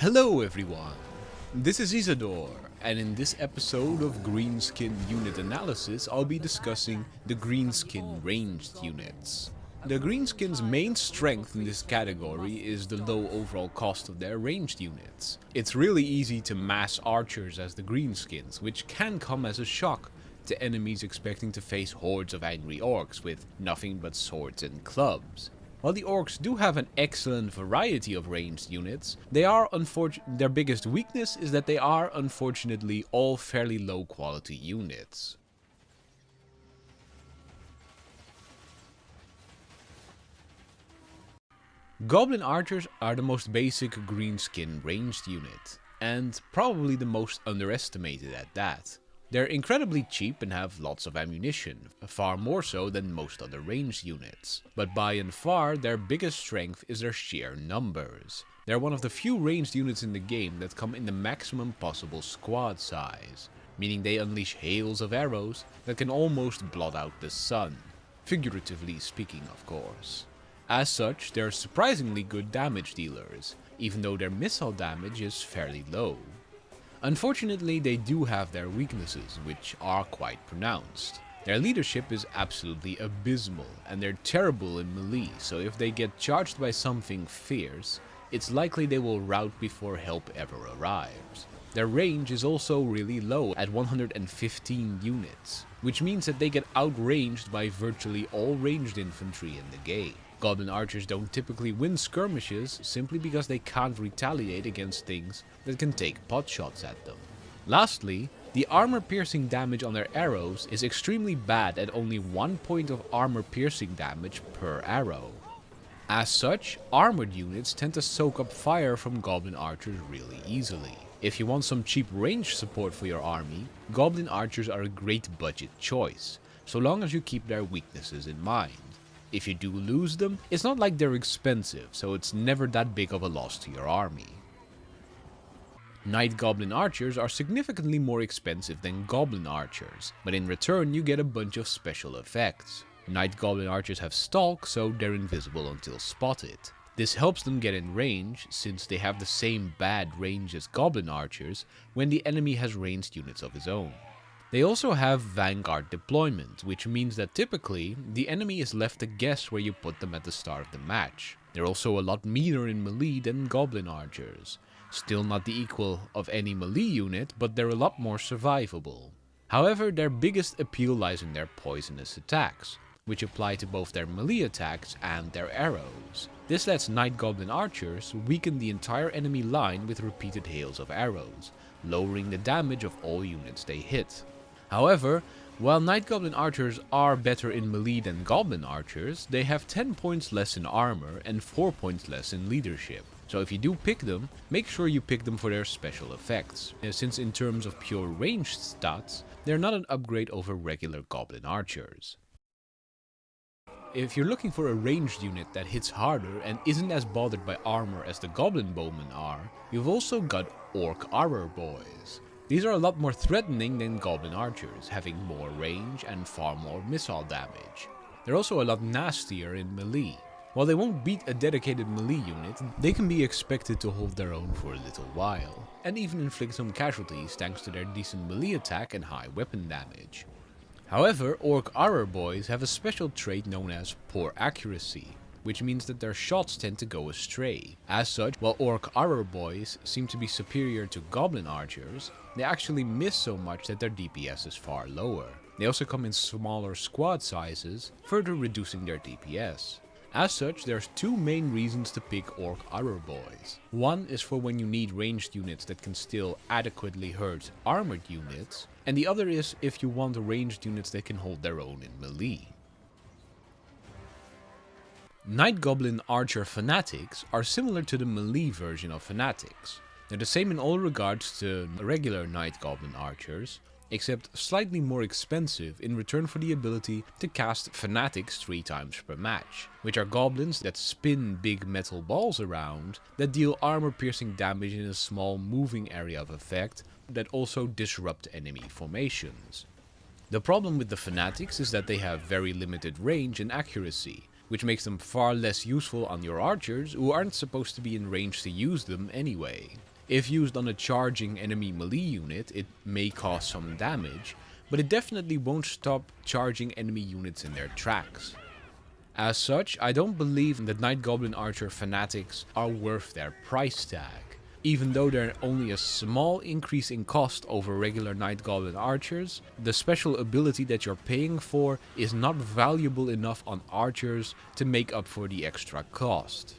Hello everyone, this is Isador, and in this episode of Greenskin unit analysis I'll be discussing the Greenskin ranged units. The Greenskins' main strength in this category is the low overall cost of their ranged units. It's really easy to mass archers as the Greenskins, which can come as a shock to enemies expecting to face hordes of angry orcs with nothing but swords and clubs. While the orcs do have an excellent variety of ranged units, their biggest weakness is that they are unfortunately all fairly low quality units. Goblin Archers are the most basic Greenskin ranged unit, and probably the most underestimated at that. They're incredibly cheap and have lots of ammunition, far more so than most other ranged units. But by and far, their biggest strength is their sheer numbers. They're one of the few ranged units in the game that come in the maximum possible squad size, meaning they unleash hails of arrows that can almost blot out the sun, figuratively speaking of course. As such, they're surprisingly good damage dealers, even though their missile damage is fairly low. Unfortunately, they do have their weaknesses, which are quite pronounced. Their leadership is absolutely abysmal, and they're terrible in melee, so if they get charged by something fierce, it's likely they will rout before help ever arrives. Their range is also really low at 115 units, which means that they get outranged by virtually all ranged infantry in the game. Goblin Archers don't typically win skirmishes simply because they can't retaliate against things that can take pot shots at them. Lastly, the armor piercing damage on their arrows is extremely bad at only 1 point of armor piercing damage per arrow. As such, armored units tend to soak up fire from Goblin Archers really easily. If you want some cheap range support for your army, Goblin Archers are a great budget choice, so long as you keep their weaknesses in mind. If you do lose them, it's not like they're expensive, so it's never that big of a loss to your army. Night Goblin Archers are significantly more expensive than Goblin Archers, but in return you get a bunch of special effects. Night Goblin Archers have stalk, so they're invisible until spotted. This helps them get in range, since they have the same bad range as Goblin Archers when the enemy has ranged units of his own. They also have Vanguard deployment, which means that typically, the enemy is left to guess where you put them at the start of the match. They're also a lot meaner in melee than Goblin Archers. Still not the equal of any melee unit, but they're a lot more survivable. However, their biggest appeal lies in their poisonous attacks, which apply to both their melee attacks and their arrows. This lets Night Goblin Archers weaken the entire enemy line with repeated hails of arrows, lowering the damage of all units they hit. However, while Night Goblin Archers are better in melee than Goblin Archers, they have 10 points less in armor and 4 points less in leadership. So if you do pick them, make sure you pick them for their special effects, since in terms of pure ranged stats, they're not an upgrade over regular Goblin Archers. If you're looking for a ranged unit that hits harder and isn't as bothered by armor as the Goblin Bowmen are, you've also got Ork Arrer Boyz. These are a lot more threatening than Goblin Archers, having more range and far more missile damage. They're also a lot nastier in melee. While they won't beat a dedicated melee unit, they can be expected to hold their own for a little while, and even inflict some casualties thanks to their decent melee attack and high weapon damage. However, Ork Arrer Boyz have a special trait known as poor accuracy, which means that their shots tend to go astray. As such, while Ork Arrer Boyz seem to be superior to Goblin Archers, they actually miss so much that their DPS is far lower. They also come in smaller squad sizes, further reducing their DPS. As such, there's two main reasons to pick Ork Arrer Boyz. One is for when you need ranged units that can still adequately hurt armored units, and the other is if you want ranged units that can hold their own in melee. Night Goblin Archer Fanatics are similar to the melee version of Fanatics. They're the same in all regards to regular Night Goblin Archers, except slightly more expensive in return for the ability to cast Fanatics 3 times per match, which are goblins that spin big metal balls around that deal armor piercing damage in a small moving area of effect that also disrupt enemy formations. The problem with the Fanatics is that they have very limited range and accuracy, which makes them far less useful on your archers who aren't supposed to be in range to use them anyway. If used on a charging enemy melee unit, it may cause some damage, but it definitely won't stop charging enemy units in their tracks. As such, I don't believe that Night Goblin Archer Fanatics are worth their price tag. Even though they're only a small increase in cost over regular Night Goblin Archers, the special ability that you're paying for is not valuable enough on archers to make up for the extra cost.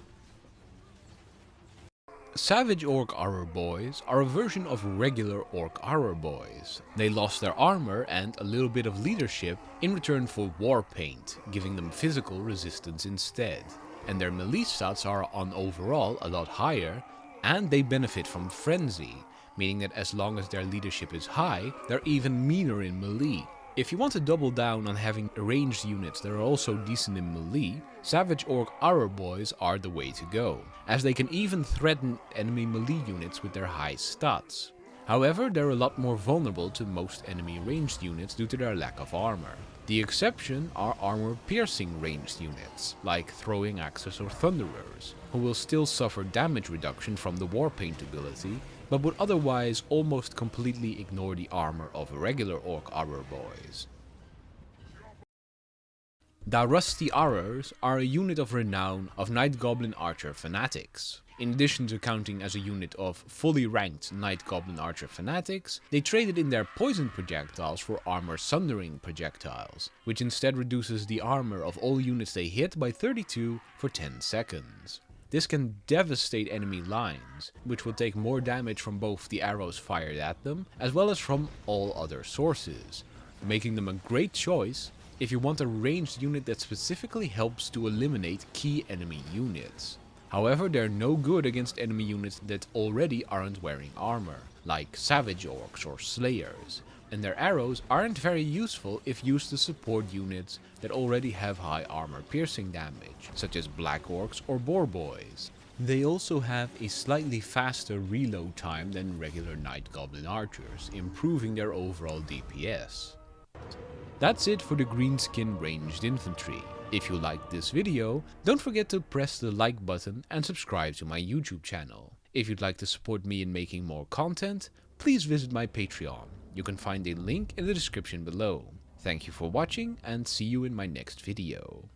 Savage Ork Arrer Boyz are a version of regular Ork Arrer Boyz. They lost their armor and a little bit of leadership in return for war paint, giving them physical resistance instead. And their melee stats are on overall a lot higher, and they benefit from frenzy, meaning that as long as their leadership is high, they're even meaner in melee. If you want to double down on having ranged units that are also decent in melee, Savage Ork Arrer Boyz are the way to go, as they can even threaten enemy melee units with their high stats. However, they're a lot more vulnerable to most enemy ranged units due to their lack of armor. The exception are armor-piercing ranged units, like Throwing Axes or Thunderers, who will still suffer damage reduction from the Warpaint ability, but would otherwise almost completely ignore the armor of regular Ork Arrer Boyz. The Rusty Arrers are a unit of renown of Night Goblin Archer Fanatics. In addition to counting as a unit of fully ranked Night Goblin Archer Fanatics, they traded in their poison projectiles for armor sundering projectiles, which instead reduces the armor of all units they hit by 32 for 10 seconds. This can devastate enemy lines, which will take more damage from both the arrows fired at them, as well as from all other sources, making them a great choice if you want a ranged unit that specifically helps to eliminate key enemy units. However, they're no good against enemy units that already aren't wearing armor, like Savage Orcs or Slayers, and their arrows aren't very useful if used to support units that already have high armor piercing damage, such as Black Orcs or Boar Boys. They also have a slightly faster reload time than regular Night Goblin Archers, improving their overall DPS. That's it for the Greenskin ranged infantry. If you liked this video, don't forget to press the like button and subscribe to my YouTube channel. If you'd like to support me in making more content, please visit my Patreon. You can find a link in the description below. Thank you for watching and see you in my next video.